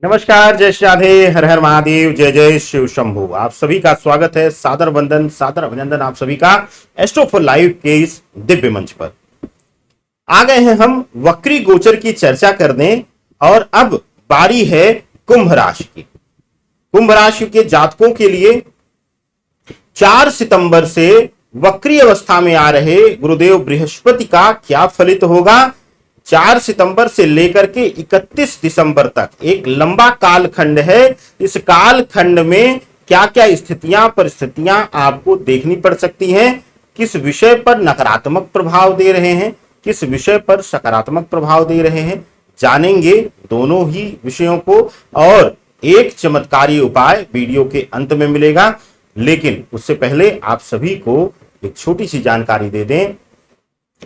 नमस्कार, जय श्री राधे, हर हर महादेव, जय जय शिव शंभू। आप सभी का स्वागत है, सादर वंदन, सादर अभिनंदन आप सभी का एस्ट्रो फॉर लाइफ के इस दिव्य मंच पर। आ गए हैं हम वक्री गोचर की चर्चा करने और अब बारी है कुंभ राशि की। कुंभ राशि के जातकों के लिए 4 सितंबर से वक्री अवस्था में आ रहे गुरुदेव बृहस्पति का क्या फलित होगा। 4 सितंबर से लेकर के 31 दिसंबर तक एक लंबा कालखंड है। इस कालखंड में क्या क्या स्थितियां परिस्थितियां आपको देखनी पड़ सकती हैं, किस विषय पर नकारात्मक प्रभाव दे रहे हैं, किस विषय पर सकारात्मक प्रभाव दे रहे हैं, जानेंगे दोनों ही विषयों को। और एक चमत्कारी उपाय वीडियो के अंत में मिलेगा, लेकिन उससे पहले आप सभी को एक छोटी सी जानकारी दे दें।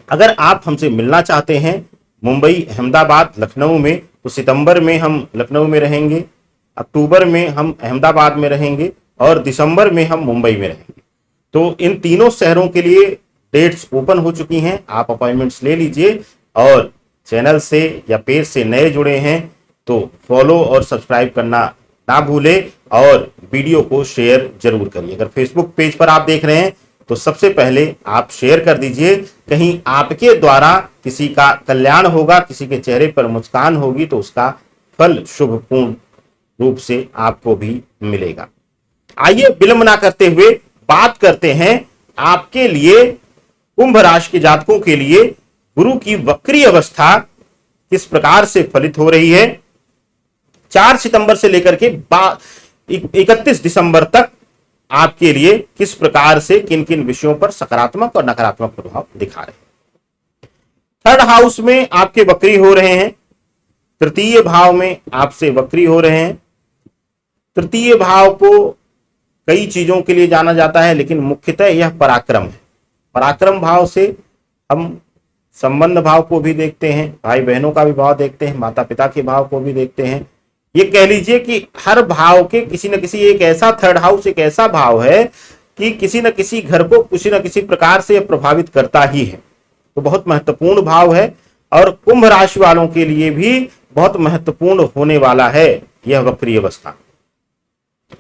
अगर आप हमसे मिलना चाहते हैं मुंबई, अहमदाबाद, लखनऊ में, तो सितंबर में हम लखनऊ में रहेंगे, अक्टूबर में हम अहमदाबाद में रहेंगे और दिसंबर में हम मुंबई में रहेंगे। तो इन तीनों शहरों के लिए डेट्स ओपन हो चुकी हैं, आप अपॉइंटमेंट्स ले लीजिए। और चैनल से या पेज से नए जुड़े हैं तो फॉलो और सब्सक्राइब करना ना भूलें और वीडियो को शेयर जरूर करिए। अगर फेसबुक पेज पर आप देख रहे हैं तो सबसे पहले आप शेयर कर दीजिए, कहीं आपके द्वारा किसी का कल्याण होगा, किसी के चेहरे पर मुस्कान होगी तो उसका फल शुभपूर्ण रूप से आपको भी मिलेगा। आइए विलंब ना करते हुए बात करते हैं आपके लिए कुंभ राशि के जातकों के लिए गुरु की वक्री अवस्था किस प्रकार से फलित हो रही है। 4 सितंबर से लेकर के 31 दिसंबर तक आपके लिए किस प्रकार से किन किन विषयों पर सकारात्मक और नकारात्मक प्रभाव दिखा रहे हैं। 3rd हाउस में आपके वक्री हो रहे हैं, 3य भाव में आपसे वक्री हो रहे हैं। 3य भाव को कई चीजों के लिए जाना जाता है, लेकिन मुख्यतः यह पराक्रम है। पराक्रम भाव से हम संबंध भाव को भी देखते हैं, भाई बहनों का भी भाव देखते हैं, माता पिता के भाव को भी देखते हैं। ये कह लीजिए कि हर भाव के किसी न किसी एक ऐसा 3rd हाउस एक ऐसा भाव है कि किसी न किसी घर को किसी न किसी प्रकार से प्रभावित करता ही है। तो बहुत महत्वपूर्ण भाव है और कुंभ राशि वालों के लिए भी बहुत महत्वपूर्ण होने वाला है यह वक्री अवस्था।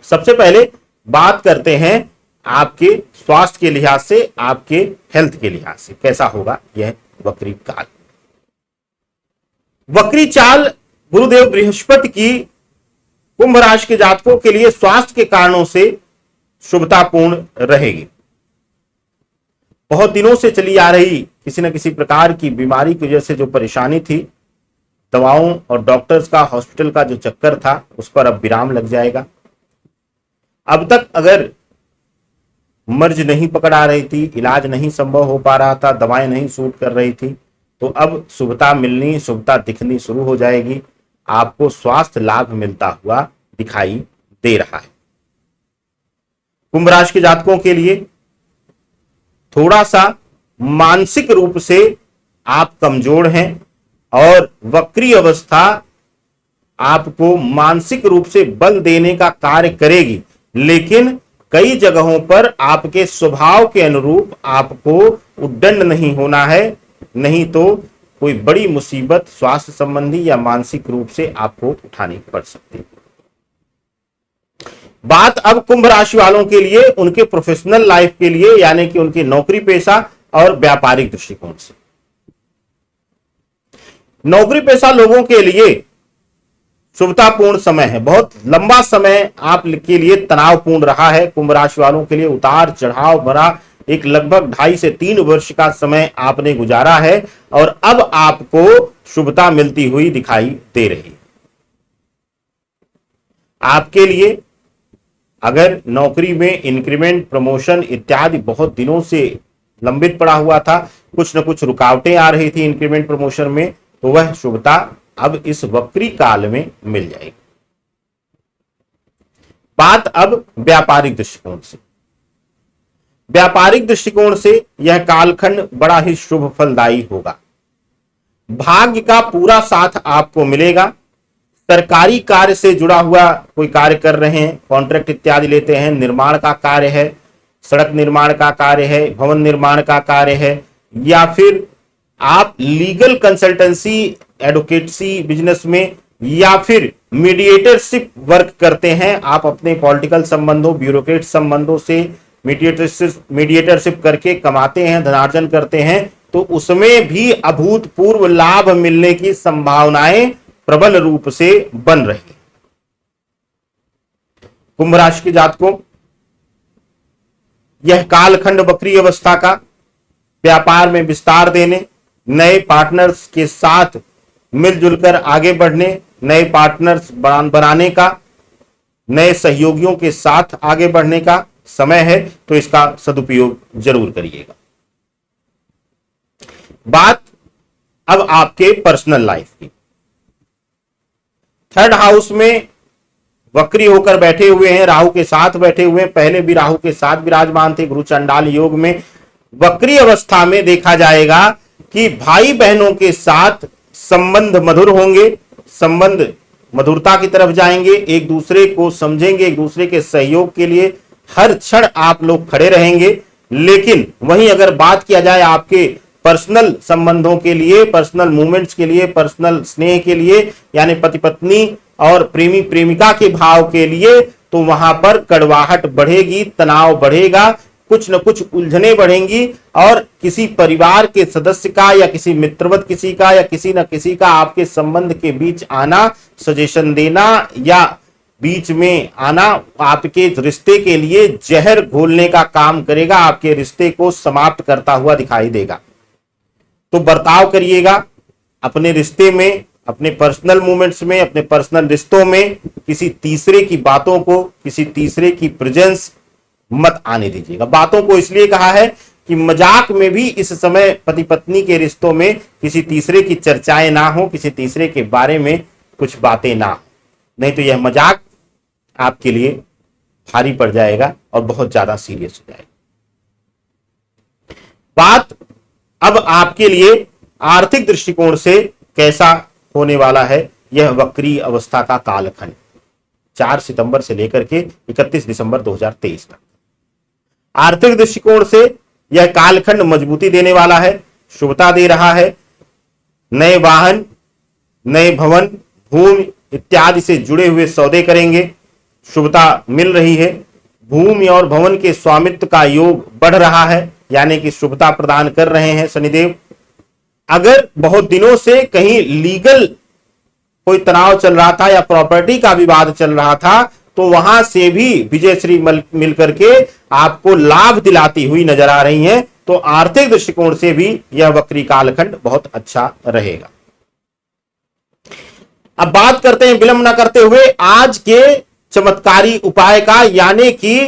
सबसे पहले बात करते हैं आपके स्वास्थ्य के लिहाज से, आपके हेल्थ के लिहाज से कैसा होगा यह वक्री काल। वक्री चाल गुरुदेव बृहस्पति की कुंभ राशि के जातकों के लिए स्वास्थ्य के कारणों से शुभतापूर्ण रहेगी। बहुत दिनों से चली आ रही किसी न किसी प्रकार की बीमारी की वजह से जो परेशानी थी, दवाओं और डॉक्टर्स का, हॉस्पिटल का जो चक्कर था, उस पर अब विराम लग जाएगा। अब तक अगर मर्ज नहीं पकड़ा रही थी, इलाज नहीं संभव हो पा रहा था, दवाएं नहीं सूट कर रही थी, तो अब शुभता मिलनी, शुभता दिखनी शुरू हो जाएगी। आपको स्वास्थ्य लाभ मिलता हुआ दिखाई दे रहा है। कुंभ राशि के जातकों के लिए थोड़ा सा मानसिक रूप से आप कमजोर हैं और वक्री अवस्था आपको मानसिक रूप से बल देने का कार्य करेगी, लेकिन कई जगहों पर आपके स्वभाव के अनुरूप आपको उद्दंड नहीं होना है, नहीं तो कोई बड़ी मुसीबत स्वास्थ्य संबंधी या मानसिक रूप से आपको उठानी पड़ सकती है। बात अब कुंभ राशि वालों के लिए उनके प्रोफेशनल लाइफ के लिए, यानी कि उनकी नौकरी पेशा और व्यापारिक दृष्टिकोण से। नौकरी पेशा लोगों के लिए शुभतापूर्ण समय है। बहुत लंबा समय आपके लिए तनावपूर्ण रहा है। कुंभ राशि वालों के लिए उतार चढ़ाव भरा एक लगभग 2.5 से 3 वर्ष का समय आपने गुजारा है और अब आपको शुभता मिलती हुई दिखाई दे रही है। आपके लिए अगर नौकरी में इंक्रीमेंट, प्रमोशन इत्यादि बहुत दिनों से लंबित पड़ा हुआ था, कुछ न कुछ रुकावटें आ रही थी इंक्रीमेंट प्रमोशन में, तो वह शुभता अब इस वक्री काल में मिल जाएगी। बात अब व्यापारिक दृष्टिकोण से। व्यापारिक दृष्टिकोण से यह कालखंड बड़ा ही शुभ फलदायी होगा। भाग्य का पूरा साथ आपको मिलेगा। सरकारी कार्य से जुड़ा हुआ कोई कार्य कर रहे हैं, कॉन्ट्रैक्ट इत्यादि लेते हैं, निर्माण का कार्य है, सड़क निर्माण का कार्य है, भवन निर्माण का कार्य है, या फिर आप लीगल कंसल्टेंसी, एडवोकेसी बिजनेस में या फिर मीडिएटरशिप वर्क करते हैं, आप अपने पॉलिटिकल संबंधों, ब्यूरोक्रेट संबंधों से मीडिएटरशिप करके कमाते हैं, धनार्जन करते हैं, तो उसमें भी अभूतपूर्व लाभ मिलने की संभावनाएं प्रबल रूप से बन रही है। कुंभ राशि के जातकों, यह कालखंड वक्री अवस्था का व्यापार में विस्तार देने, नए पार्टनर्स के साथ मिलजुल कर आगे बढ़ने, नए पार्टनर्स बनाने का, नए सहयोगियों के साथ आगे बढ़ने का समय है, तो इसका सदुपयोग जरूर करिएगा। बात अब आपके पर्सनल लाइफ की। थर्ड हाउस में वक्री होकर बैठे हुए हैं, राहु के साथ बैठे हुए हैं, पहले भी राहु के साथ विराजमान थे। गुरु चंडाल योग में वक्री अवस्था में देखा जाएगा कि भाई बहनों के साथ संबंध मधुर होंगे, संबंध मधुरता की तरफ जाएंगे, एक दूसरे को समझेंगे, एक दूसरे के सहयोग के लिए हर क्षण आप लोग खड़े रहेंगे। लेकिन वहीं अगर बात किया जाए आपके पर्सनल संबंधों के लिए, पर्सनल मूवमेंट्स के लिए, पर्सनल स्नेह के लिए, यानी पति पत्नी और प्रेमी प्रेमिका के भाव के लिए, तो वहां पर कड़वाहट बढ़ेगी, तनाव बढ़ेगा, कुछ न कुछ उलझने बढ़ेंगी और किसी परिवार के सदस्य का या किसी मित्रवत किसी का या किसी न किसी का आपके संबंध के बीच आना, सजेशन देना या बीच में आना आपके रिश्ते के लिए जहर घोलने का काम करेगा, आपके रिश्ते को समाप्त करता हुआ दिखाई देगा। तो बर्ताव करिएगा अपने रिश्ते में, अपने पर्सनल मूवमेंट्स में, अपने पर्सनल रिश्तों में किसी तीसरे की बातों को, किसी तीसरे की प्रेजेंस मत आने दीजिएगा। बातों को इसलिए कहा है कि मजाक में भी इस समय पति पत्नी के रिश्तों में किसी तीसरे की चर्चाएं ना हो, किसी तीसरे के बारे में कुछ बातें ना हो, नहीं तो यह मजाक आपके लिए भारी पड़ जाएगा और बहुत ज्यादा सीरियस हो जाएगा। बात अब आपके लिए आर्थिक दृष्टिकोण से कैसा होने वाला है, यह वक्री अवस्था का कालखंड 4 सितंबर से लेकर के 31 दिसंबर 2023 तक। आर्थिक दृष्टिकोण से यह कालखंड मजबूती देने वाला है, शुभता दे रहा है। नए वाहन, नए भवन, भूमि इत्यादि से जुड़े हुए सौदे करेंगे, शुभता मिल रही है। भूमि और भवन के स्वामित्व का योग बढ़ रहा है, यानी कि शुभता प्रदान कर रहे हैं शनिदेव। अगर बहुत दिनों से कहीं लीगल कोई तनाव चल रहा था या प्रॉपर्टी का विवाद चल रहा था, तो वहां से भी विजयश्री मिलकर के आपको लाभ दिलाती हुई नजर आ रही हैं। तो आर्थिक दृष्टिकोण से भी यह वक्री कालखंड बहुत अच्छा रहेगा। अब बात करते हैं विलंब न करते हुए आज के चमत्कारी उपाय का, यानी कि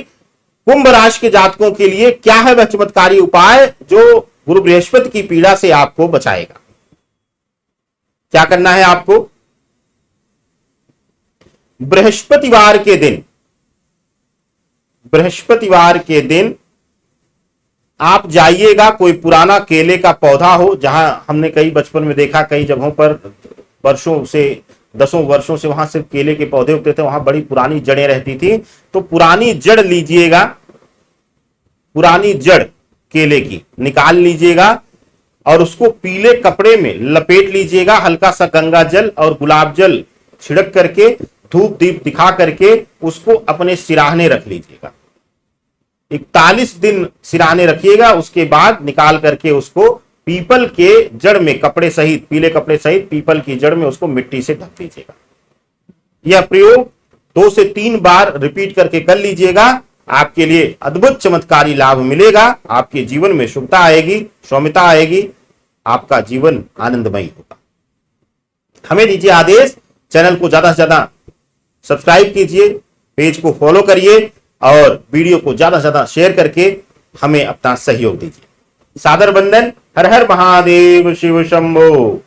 कुंभ राशि के जातकों के लिए क्या है वह चमत्कारी उपाय जो गुरु बृहस्पति की पीड़ा से आपको बचाएगा। क्या करना है आपको? बृहस्पतिवार के दिन आप जाइएगा, कोई पुराना केले का पौधा हो, जहां हमने कई बचपन में देखा कई जगहों पर वर्षों से, दसों वर्षों से वहां सिर्फ केले के पौधे उगते थे, वहां बड़ी पुरानी जड़ें रहती थी। तो पुरानी जड़ लीजिएगा, पुरानी जड़ केले की निकाल लीजिएगा और उसको पीले कपड़े में लपेट लीजिएगा, हल्का सा गंगा जल और गुलाब जल छिड़क करके, धूप दीप दिखा करके उसको अपने सिराहने रख लीजिएगा। 41 दिन सिराहने रखिएगा, उसके बाद निकाल करके उसको पीपल के जड़ में कपड़े सहित, पीले कपड़े सहित पीपल की जड़ में उसको मिट्टी से ढक दीजिएगा। यह प्रयोग 2 से 3 बार रिपीट करके कर लीजिएगा, आपके लिए अद्भुत चमत्कारी लाभ मिलेगा। आपके जीवन में शुभता आएगी, सौम्यता आएगी, आपका जीवन आनंदमयी होगा। हमें दीजिए आदेश, चैनल को ज्यादा से ज्यादा सब्सक्राइब कीजिए, पेज को फॉलो करिए और वीडियो को ज्यादा से ज्यादा शेयर करके हमें अपना सहयोग दीजिए। सादर वंदन। हर हर महादेव, शिव शंभो।